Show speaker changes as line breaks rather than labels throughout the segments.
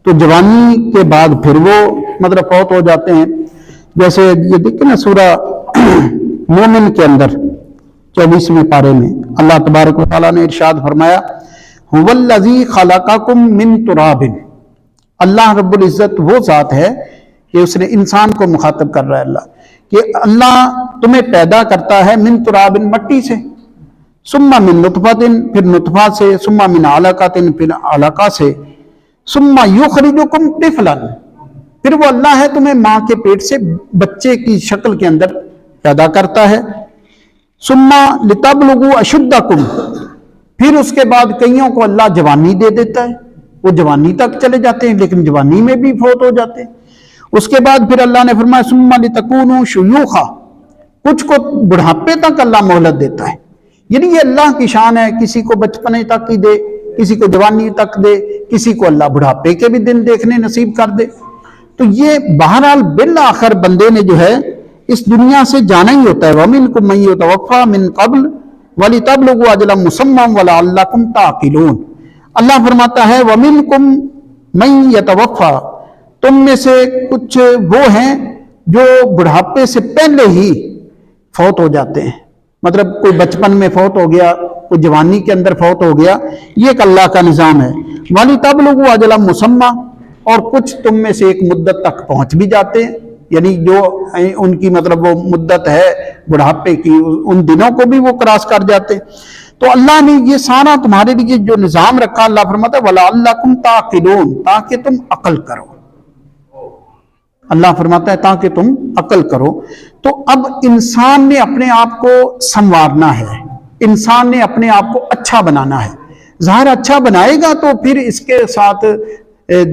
تو جوانی کے بعد پھر وہ مطلب فوت ہو جاتے ہیں. جیسے یہ دیکھیں نا سورہ مومن کے اندر 24ویں پارے میں اللہ تبارک و تعالیٰ نے ارشاد فرمایا هو الذی خلقکم من تراب. اللہ رب العزت وہ ذات ہے کہ اس نے انسان کو مخاطب کر رہا ہے اللہ کہ اللہ تمہیں پیدا کرتا ہے من تراب مٹی سے، ثم من نطفۃ پھر نطفہ سے، ثم من علقۃ پھر علقہ سے، ثم یخرجکم طفلا پھر وہ اللہ ہے تمہیں ماں کے پیٹ سے بچے کی شکل کے اندر پیدا کرتا ہے، ثم لتبلغوا اشدکم پھر اس کے بعد کئیوں کو اللہ جوانی دے دیتا ہے، وہ جوانی تک چلے جاتے ہیں لیکن جوانی میں بھی فوت ہو جاتے ہیں. اس کے بعد پھر اللہ نے فرمایا ثم لتکونوا شیوخا کچھ کو بڑھاپے تک اللہ مہلت دیتا ہے. یعنی یہ اللہ کی شان ہے، کسی کو بچپنے تک ہی دے، کسی کو جوانی تک دے، کسی کو اللہ بڑھاپے کے بھی دن دیکھنے نصیب کر دے. تو یہ بہرحال بالآخر بندے نے جو ہے اس دنیا سے جانا ہی ہوتا ہے. وَمِنْكُمْ مَن يُتَوَفَّى مِنْ قَبْلُ وَلِتَبْلُغُوا أَجَلًا مُّسَمًّى وَلَعَلَّكُمْ تَعْقِلُونَ. اللہ فرماتا ہے وَمِنْكُمْ مَن يَتَوَفَّى تم میں سے کچھ وہ ہیں جو بڑھاپے سے پہلے ہی فوت ہو جاتے ہیں، مطلب کوئی بچپن میں فوت ہو گیا، کوئی جوانی کے اندر فوت ہو گیا. یہ ایک اللہ کا نظام ہے. وَلِتَبْلُغُوا أَجَلًا مُّسَمًّى اور کچھ تم میں سے ایک مدت تک پہنچ بھی جاتے ہیں، یعنی جو ان کی مطلب وہ مدت ہے بڑھاپے کی ان دنوں کو بھی وہ کراس کر جاتے. تو اللہ نے یہ سارا تمہارے لیے جو نظام رکھا اللہ فرماتا ہے وَلَعَلَّكُمْ تَعْقِلُونَ تاکہ تم عقل کرو. اللہ فرماتا ہے تاکہ تم عقل کرو. تو اب انسان نے اپنے آپ کو سنوارنا ہے، انسان نے اپنے آپ کو اچھا بنانا ہے. ظاہر اچھا بنائے گا تو پھر اس کے ساتھ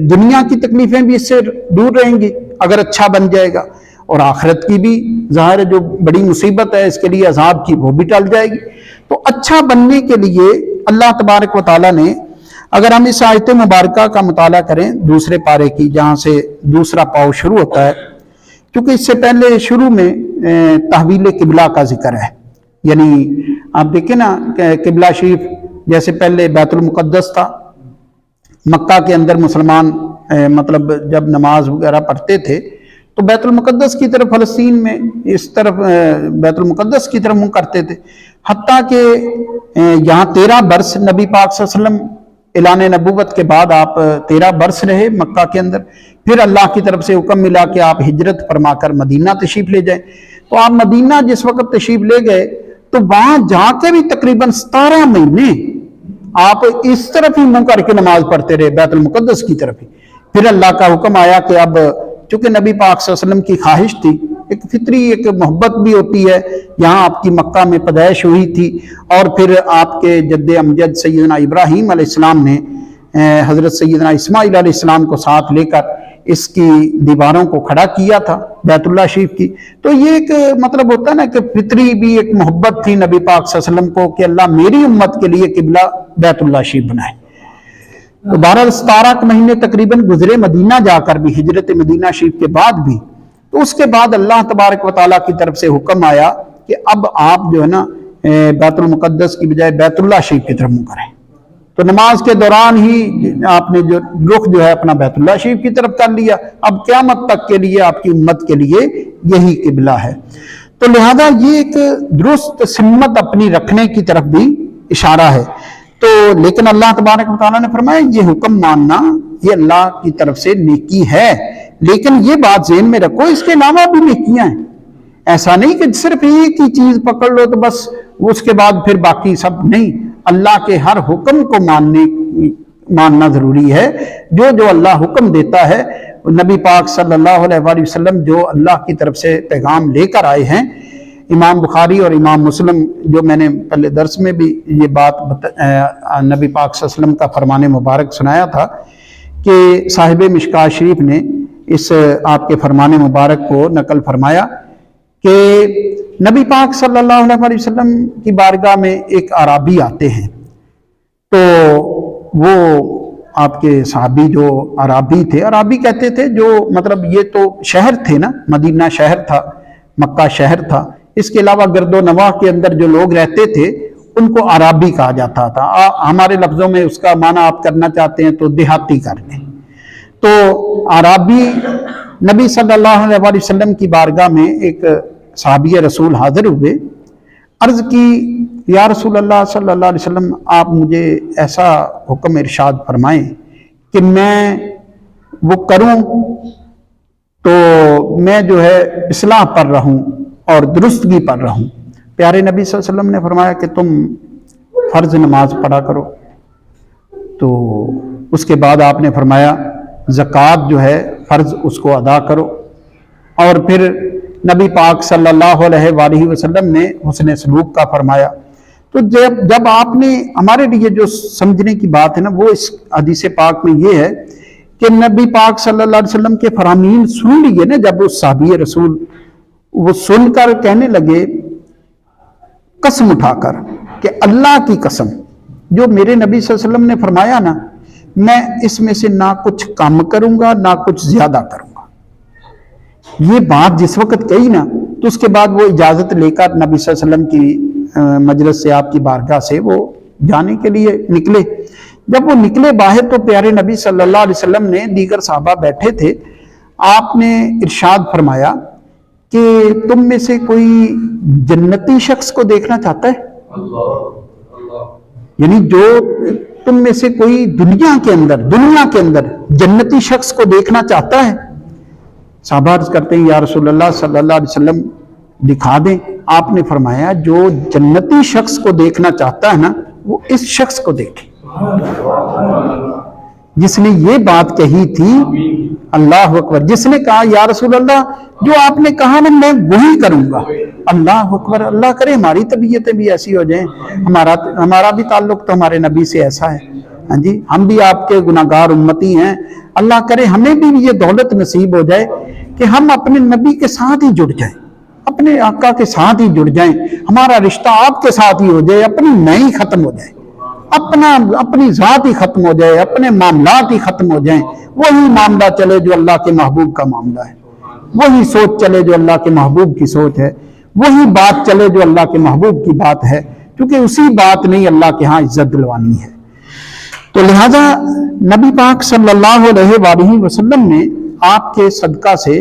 دنیا کی تکلیفیں بھی اس سے دور رہیں گی اگر اچھا بن جائے گا، اور آخرت کی بھی ظاہر جو بڑی مصیبت ہے اس کے لیے عذاب کی وہ بھی ٹل جائے گی. تو اچھا بننے کے لیے اللہ تبارک و تعالیٰ نے اگر ہم اس آیت مبارکہ کا مطالعہ کریں دوسرے پارے کی جہاں سے دوسرا پاؤ شروع ہوتا ہے، کیونکہ اس سے پہلے شروع میں تحویل قبلہ کا ذکر ہے. یعنی آپ دیکھیں نا قبلہ شریف جیسے پہلے بیت المقدس تھا، مکہ کے اندر مسلمان مطلب جب نماز وغیرہ پڑھتے تھے تو بیت المقدس کی طرف فلسطین میں اس طرف بیت المقدس کی طرف منہ کرتے تھے. حتیٰ کہ یہاں 13 برس نبی پاک صلی اللہ علیہ وسلم اعلان نبوت کے بعد آپ 13 برس رہے مکہ کے اندر. پھر اللہ کی طرف سے حکم ملا کہ آپ ہجرت فرما کر مدینہ تشریف لے جائیں. تو آپ مدینہ جس وقت تشریف لے گئے تو وہاں جا کے بھی تقریباً 17 مہینے آپ اس طرف ہی منہ کر کے نماز پڑھتے رہے بیت المقدس کی طرف ہی. پھر اللہ کا حکم آیا کہ اب چونکہ نبی پاک صلی اللہ علیہ وسلم کی خواہش تھی، ایک فطری ایک محبت بھی ہوتی ہے، یہاں آپ کی مکہ میں پیدائش ہوئی تھی اور پھر آپ کے جد امجد سیدنا ابراہیم علیہ السلام نے حضرت سیدنا اسماعیل علیہ السلام کو ساتھ لے کر اس کی دیواروں کو کھڑا کیا تھا بیت اللہ شریف کی. تو یہ ایک مطلب ہوتا ہے نا کہ فطری بھی ایک محبت تھی نبی پاک صلی اللہ علیہ وسلم کو کہ اللہ میری امت کے لیے قبلہ بیت اللہ شریف بنائے. تو 17 مہینے تقریباً گزرے مدینہ جا کر بھی، ہجرت مدینہ شریف کے بعد بھی. تو اس کے بعد اللہ تبارک و تعالیٰ کی طرف سے حکم آیا کہ اب آپ جو ہے نا بیت المقدس کی بجائے بیت اللہ شریف کی طرف منہ کریں. تو نماز کے دوران ہی آپ نے جو رخ جو ہے اپنا بیت اللہ شریف کی طرف کر لیا. اب قیامت تک کے لیے آپ کی امت کے لیے یہی قبلہ ہے. تو لہذا یہ ایک درست سمت اپنی رکھنے کی طرف بھی اشارہ ہے. تو لیکن اللہ تبارک و تعالیٰ نے فرمایا یہ حکم ماننا یہ اللہ کی طرف سے نیکی ہے، لیکن یہ بات ذہن میں رکھو اس کے علاوہ بھی نیکیاں ہیں. ایسا نہیں کہ صرف ایک ہی چیز پکڑ لو تو بس اس کے بعد پھر باقی سب نہیں. اللہ کے ہر حکم کو ماننا ضروری ہے. جو اللہ حکم دیتا ہے نبی پاک صلی اللہ علیہ وآلہ وسلم جو اللہ کی طرف سے پیغام لے کر آئے ہیں. امام بخاری اور امام مسلم جو میں نے پہلے درس میں بھی یہ بات نبی پاک صلی اللہ علیہ وسلم کا فرمان مبارک سنایا تھا کہ صاحب مشکات شریف نے اس آپ کے فرمان مبارک کو نقل فرمایا کہ نبی پاک صلی اللہ علیہ وسلم کی بارگاہ میں ایک عرابی آتے ہیں. تو وہ آپ کے صحابی جو عرابی تھے، عرابی کہتے تھے جو مطلب یہ تو شہر تھے نا، مدینہ شہر تھا، مکہ شہر تھا، اس کے علاوہ گرد و نواح کے اندر جو لوگ رہتے تھے ان کو عرابی کہا جاتا تھا. ہمارے لفظوں میں اس کا معنی آپ کرنا چاہتے ہیں تو دیہاتی کر لیں. तो आराबी नबी सल्लल्लाहु अलैहि वसल्लम की बारगाह में एक सहाबी रसूल हाजिर हुए, अर्ज की या रसूल अल्लाह सल्लल्लाहु अलैहि वसल्लम, आप मुझे ऐसा हुक्म इरशाद फरमाएं कि मैं वो करूं तो मैं जो है इस्लाह पर रहूं और दुरुस्तगी पर रहूं। प्यारे नबी सल्लल्लाहु अलैहि वसल्लम ने फरमाया कि तुम फर्ज नमाज पढ़ा करो। तो उसके बाद आपने फरमाया ज़कात जो है फ़र्ज उसको अदा करो। और फिर नबी पाक सल्लल्लाहु अलैहि वसल्लम ने हुस्न सलूक का फरमाया। तो जब आपने हमारे लिए जो समझने की बात है ना, वो इस हदीस पाक में ये है कि नबी पाक सल्लल्लाहु अलैहि वसल्लम के फरामीन सुन लिए ना, जब उस सहाबी रसूल वो सुनकर कहने लगे कसम उठाकर कि अल्लाह की कसम, जो मेरे नबी सल्लल्लाहु अलैहि वसल्लम ने फरमाया ना, मैं इसमें से ना कुछ कम करूंगा ना कुछ ज्यादा करूंगा। ये बात जिस वक्त कही ना, तो उसके बाद वो इजाजत लेकर नबी सल्लल्लाहु अलैहि वसल्लम की मजलिस से, आपकी बारगाह से वो जाने के लिए निकले। जब वो निकले बाहर तो प्यारे नबी सल्लल्लाहु अलैहि वसल्लम ने, दीगर साहबा बैठे थे, आपने इरशाद फरमाया कि तुम में से कोई जन्नती शख्स को देखना चाहता है? यानी जो तुम में से कोई दुनिया के अंदर जन्नती शख्स को देखना चाहता है? साहबा अर्ज करते हैं या रसूल अल्लाह सल्लल्लाहु अलैहि वसल्लम दिखा दें। आपने फरमाया जो जन्नती शख्स को देखना चाहता है ना, वो इस शख्स को देखे जिसने ये बात कही थी। अल्लाह अकबर। जिसने कहा या रसूल अल्लाह, जो आपने कहा ना मैं वही करूंगा। अल्लाह अकबर। अल्लाह करे हमारी तबीयतें भी ऐसी हो जाएं, हमारा भी ताल्लुक तो हमारे नबी से ऐसा है। हाँ जी, हम भी आपके गुनाहगार उम्मती हैं। अल्लाह करे हमें भी ये दौलत नसीब हो जाए कि हम अपने नबी के साथ ही जुड़ जाएं, अपने आका के साथ ही जुड़ जाएं, हमारा रिश्ता आपके साथ ही हो जाए, अपनी मैं ही खत्म हो जाए, अपनी जात ही खत्म हो जाए, अपने मामलात ही खत्म हो जाएं। वही मामला चले जो अल्लाह के महबूब का मामला है, वही सोच चले जो अल्लाह के महबूब की सोच है, वही बात चले जो अल्लाह के महबूब की बात है, क्योंकि उसी बात ने अल्लाह के यहाँ इज्जत दिलवानी है। तो लिहाजा नबी पाक सल्लल्लाहु अलैहि वसल्लम ने आपके सदका से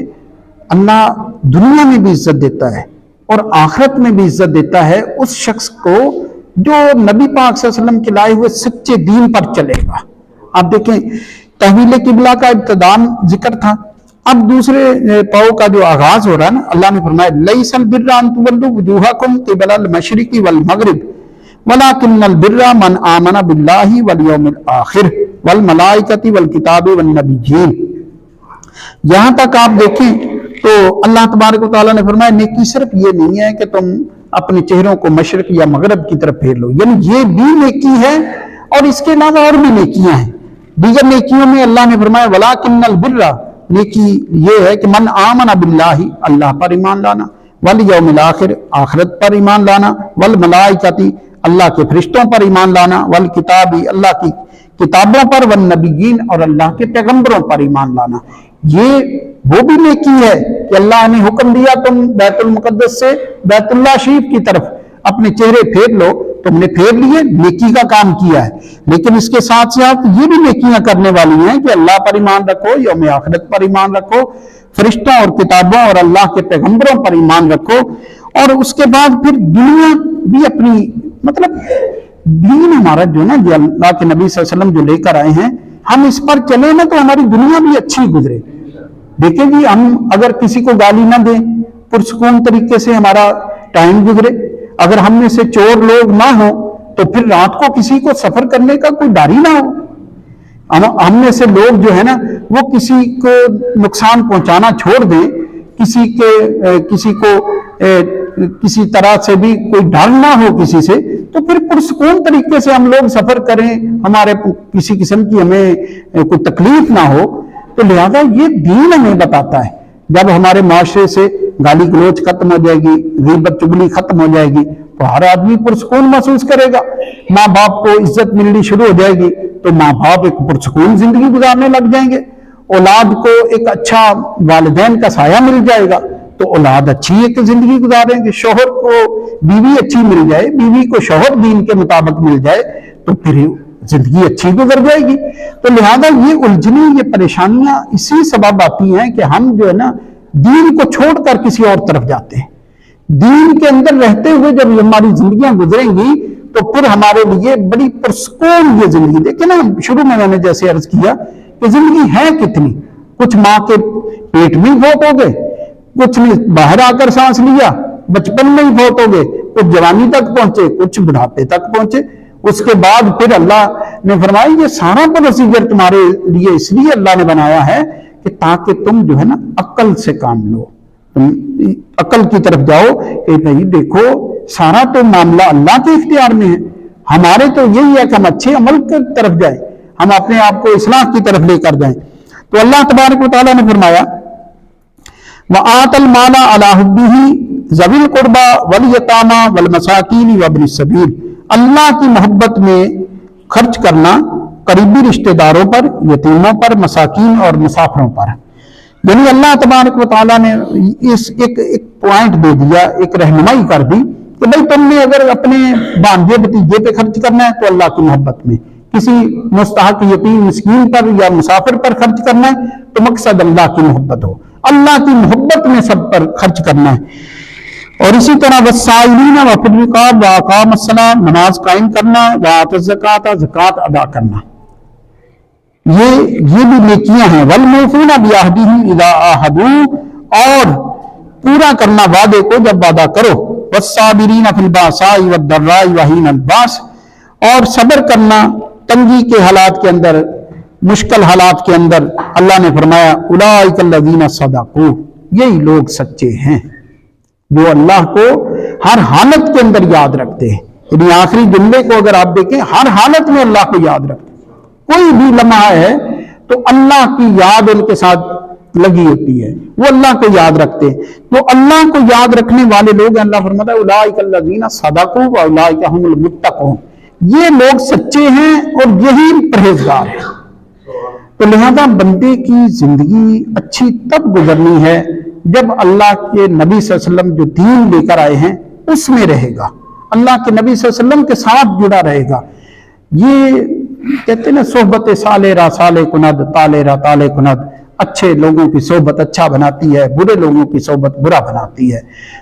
अल्लाह दुनिया में भी इज्जत देता है और आखिरत में भी इज्जत देता है उस शख्स को जो नबी पाक सल्लल्लाहु अलैहि वसल्लम के लाए हुए सच्चे दीन पर चलेगा। आप देखें, तहवील किबला का इब्तिदाम जिक्र था, अब दूसरे पाव का जो आगाज हो रहा है ना, अल्लाह ने फरमाया लैसल बिर्रा अन तुवल्लू वुजूहकुम क़िबलल मशरिक़ि वल मग़रिब वलाकिन्नल बिर्रा मन आमना बिल्लाहि वल यौमिल आखिर वल मलाइकति वल किताबि वन नबिय्यीन। यहां तक आप देखें तो अल्लाह तबारक व तआला ने फरमाया नेकी सिर्फ ये नहीं है कि तुम अपने चेहरों को मशरिक या मगरब की तरफ फेर लो, यानी ये भी नेकी है और इसके अलावा और भी नेकियां हैं। दीगर नेकियों में अल्लाह ने फरमाया वलाकिन्नल बिर्रा, नेकी ये है कि मन आमना बिल्लाहि, अल्लाह पर ईमान लाना, वल यौमिल आखिर, आखिरत पर ईमान लाना, वल मलाइकति, अल्लाह के फरिश्तों पर ईमान लाना, वल किताबी, अल्लाह की किताबों पर, वन नबिय्यीन, और अल्लाह के पैगंबरों पर ईमान लाना। ये वो भी नेकी है कि अल्लाह ने हुक्म दिया तुम बैतुल मुकद्दस से बैतुल्लाह शरीफ की तरफ अपने चेहरे फेर लो, तुमने फेर लिए, नेकी का काम किया है। लेकिन इसके साथ साथ ये भी नेकियां करने वाली हैं कि अल्लाह पर ईमान रखो, यौम आखिरत पर ईमान रखो, फरिश्तों और किताबों और अल्लाह के पैगंबरों पर ईमान रखो, और उसके बाद फिर दुनिया भी अपनी, मतलब दीन हमारा जो ना, जो अल्लाह के नबी सल्लल्लाहु अलैहि वसल्लम जो लेकर आए हैं, हम इस पर चले ना तो हमारी दुनिया भी अच्छी गुजरे। देखिए जी, हम अगर किसी को गाली ना दें, पुरसकून तरीके से हमारा टाइम गुजरे, अगर हम में से चोर लोग ना हो तो फिर रात को किसी को सफर करने का कोई डर ही ना हो। हम में से लोग जो है ना, वो किसी को नुकसान पहुंचाना छोड़ दें, किसी को किसी तरह से भी कोई डर ना हो किसी से, तो फिर पुरसकून तरीके से हम लोग सफर करें, हमारे किसी किस्म की हमें कोई तकलीफ ना हो। तो लिहाजा ये दीन हमें बताता है, जब हमारे माशरे से गाली गलोच खत्म हो जाएगी, गीबत चुगली खत्म हो जाएगी, तो हर आदमी पुरसकून महसूस करेगा। माँ बाप को इज्जत मिलनी शुरू हो जाएगी तो माँ बाप एक पुरसकून जिंदगी गुजारने लग जाएंगे। औलाद को एक अच्छा वालिदैन का साया मिल जाएगा तो औलाद अच्छी एक जिंदगी गुजारेंगे। शोहर को बीवी अच्छी मिल जाए, बीवी को शोहर दीन के मुताबिक मिल जाए, तो फिर जिंदगी अच्छी गुजर जाएगी। तो लिहाजा ये उलझने, ये परेशानियां इसी सबब आती हैं कि हम जो है ना दीन को छोड़कर किसी और तरफ जाते हैं। दीन के अंदर रहते हुए जब हमारी जिंदगियां गुजरेंगी तो फिर हमारे लिए बड़ी पुरस्कून ये जिंदगी। देखिए ना, शुरू में मैंने जैसे अर्ज किया कि जिंदगी है कितनी, कुछ माँ के पेट में ही फौत हो गए, कुछ ने बाहर आकर सांस लिया, बचपन में ही फौत हो गए, कुछ जवानी तक पहुंचे, कुछ बुढ़ापे तक पहुंचे। उसके बाद फिर अल्लाह ने फरमाया ये सारा प्रोसीजर तुम्हारे लिए इसलिए अल्लाह ने बनाया है कि ताकि तुम जो है ना अक्ल से काम लो, तुम अक्ल की तरफ जाओ कि भाई देखो सारा तो मामला अल्लाह के इख्तियार में है, हमारे तो यही है कि हम अच्छे अमल की तरफ जाए, हम अपने आप को इस्लाह की तरफ लेकर जाएं। तो अल्लाह तबारक व तआला ने फरमाया व आतल माला अला हुब्बिही ज़विल कुर्बा वल यतामा वल मसाकीन व इब्निस सबील। अल्लाह की मोहब्बत में खर्च करना करीबी रिश्तेदारों पर, यतीमों पर, मसाकीन और मुसाफिरों पर। यानी अल्लाह तबारक व तआला ने इस एक पॉइंट दे दिया, एक रहनुमाई कर दी कि भाई तुमने अगर अपने भांजे भतीजे पे खर्च करना है तो अल्लाह की मोहब्बत में, किसी मुस्तहक यतीम मिस्कीन पर या मुसाफिर पर खर्च करना है तो मकसद अल्लाह की मोहब्बत हो, अल्लाह की मोहब्बत में सब पर खर्च करना है। और इसी तरह वस्साइलीना व फिर रिकाब व अकामस्सलात, नमाज कायम करना, व आतज़ ज़कात, ज़कात अदा करना, ये भी नेकियां हैं। वल मौफूना बिअहदिहिम इज़ा आहदू, और पूरा करना वादे को जब वादा करो। वस्साबिरीना फिल बासाई वद्दर्राई व हीनल बास, और सब्र करना तंगी के हालात के अंदर, मुश्किल हालात के अंदर। अल्लाह ने फरमाया उलाइकल्लज़ीना सदक़ू, यही लोग सच्चे हैं जो अल्लाह को हर हालत के अंदर याद रखते हैं। यानी आखिरी जुमले को अगर आप देखें, हर हालत में अल्लाह को याद रखते हैं। कोई भी लम्हा है तो अल्लाह की याद उनके साथ लगी होती है, वो अल्लाह को याद रखते हैं। तो अल्लाह को याद रखने वाले लोग, अल्लाह फरमाता है उलाइकल्लज़ीना सदक़ू व उलाइका हुमुल मुत्तक़ून, ये लोग सच्चे हैं और यही परहेजगार हैं। तो लिहाजा बंदे की जिंदगी अच्छी तब गुजरनी है जब अल्लाह के नबी सल्लल्लाहु अलैहि वसल्लम जो दीन लेकर आए हैं उसमें रहेगा, अल्लाह के नबी सल्लल्लाहु अलैहि वसल्लम के साथ जुड़ा रहेगा। ये कहते हैं ना सोहबत साले रा साले कुनद, ताले रा ताले कुनद, अच्छे लोगों की सोहबत अच्छा बनाती है, बुरे लोगों की सोहबत बुरा बनाती है।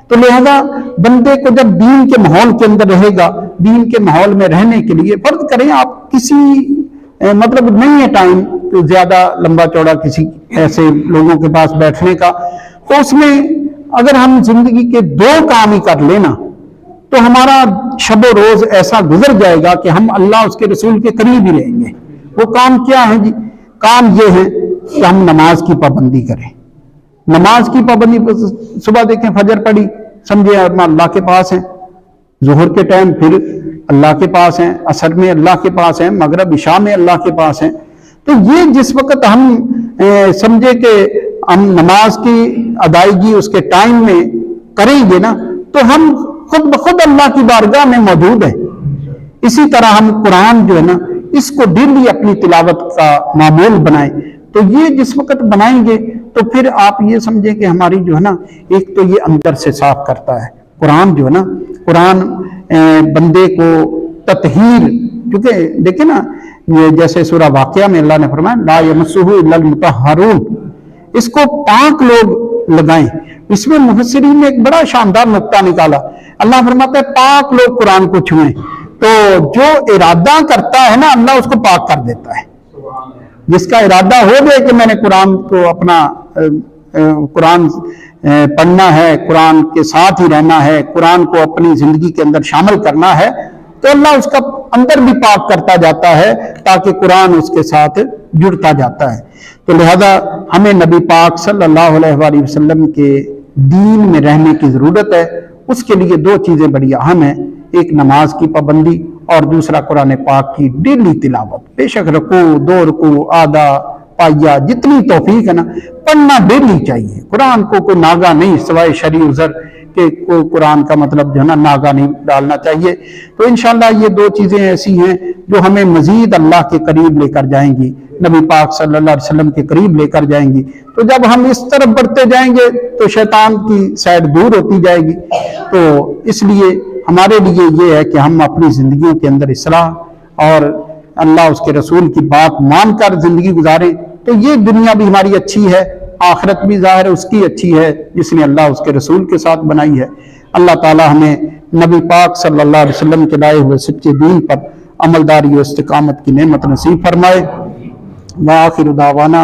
तो लिहाजा बंदे को जब दीन के माहौल के अंदर रहेगा, दीन के माहौल में रहने के लिए फर्ज करें आप किसी मतलब नहीं है टाइम तो ज्यादा लंबा चौड़ा किसी ऐसे लोगों के पास बैठने का, तो उसमें अगर हम जिंदगी के 2 काम ही कर लेना तो हमारा शबो रोज ऐसा गुजर जाएगा कि हम अल्लाह उसके रसूल के करीब ही रहेंगे। वो काम क्या है जी? काम ये है कि हम नमाज की पाबंदी करें। नमाज की पाबंदी, सुबह देखें फजर पड़ी, समझे हम अल्लाह के पास हैं, जोहर के टाइम फिर अल्लाह के पास हैं, असर में अल्लाह के पास हैं, मगरब इशा में अल्लाह के पास हैं। तो ये जिस वक्त हम समझे कि हम नमाज की अदायगी उसके टाइम में करेंगे ना, तो हम खुद ब खुद अल्लाह की बारगाह में मौजूद है। इसी तरह हम कुरान जो है ना इसको डेली अपनी तिलावत का मामूल बनाएं। तो ये जिस वक्त बनाएंगे तो फिर आप ये समझें कि हमारी जो है ना, एक तो ये अंदर से साफ करता है कुरान जो है ना, कुरान बंदे को ततहीर, क्योंकि देखिए ना ये जैसे सूरह वाक़िया में अल्लाह ने फरमाया ला यमस्सुहु इल्लल मुतहहरून, इसको पाक लोग लगाएं। इसमें मुफस्सिरीन ने एक बड़ा शानदार नुक्ता निकाला। अल्लाह फरमाता है पाक लोग कुरान को छुएं, तो जो इरादा करता है ना अल्लाह उसको पाक कर देता है। जिसका इरादा हो गया कि मैंने कुरान को अपना कुरान पढ़ना है, कुरान के साथ ही रहना है, कुरान को अपनी जिंदगी के अंदर शामिल करना है, तो अल्लाह उसका अंदर भी पाक करता जाता है ताकि कुरान उसके साथ जुड़ता जाता है। तो लिहाजा हमें नबी पाक सल्लल्लाहु अलैहि वसल्लम के दीन में रहने की जरूरत है। उसके लिए 2 चीजें बड़ी अहम हैं, एक नमाज की पाबंदी और दूसरा कुरान पाक की डेली तिलावत। बेशक रुकू 2 रुकू आधा पाया जितनी तौफीक है ना, पढ़ना डेली चाहिए। कुरान को कोई नागा नहीं, सिवाय शरी उज़र के कोई कुरान का मतलब जो है ना नागा नहीं डालना चाहिए। तो इंशाअल्लाह ये 2 चीजें ऐसी हैं जो हमें मजीद अल्लाह के करीब लेकर जाएंगी, नबी पाक सल्लल्लाहु अलैहि वसल्लम के करीब लेकर जाएंगी। तो जब हम इस तरफ बढ़ते जाएंगे तो शैतान की साइड दूर होती जाएगी। तो इसलिए हमारे लिए ये है कि हम अपनी जिंदगियों के अंदर इस्लाह और अल्लाह उसके रसूल की बात मानकर जिंदगी गुजारें तो ये दुनिया भी हमारी अच्छी है, आखिरत भी ज़ाहिर है उसकी अच्छी है जिसने अल्लाह उसके रसूल के साथ बनाई है। अल्लाह ताला हमें नबी पाक सल्लल्लाहु अलैहि वसल्लम के लाए हुए सच्चे दीन पर अमलदारी और इस्तिकामत की नेमत नसीब फरमाए। व आखिर दावाना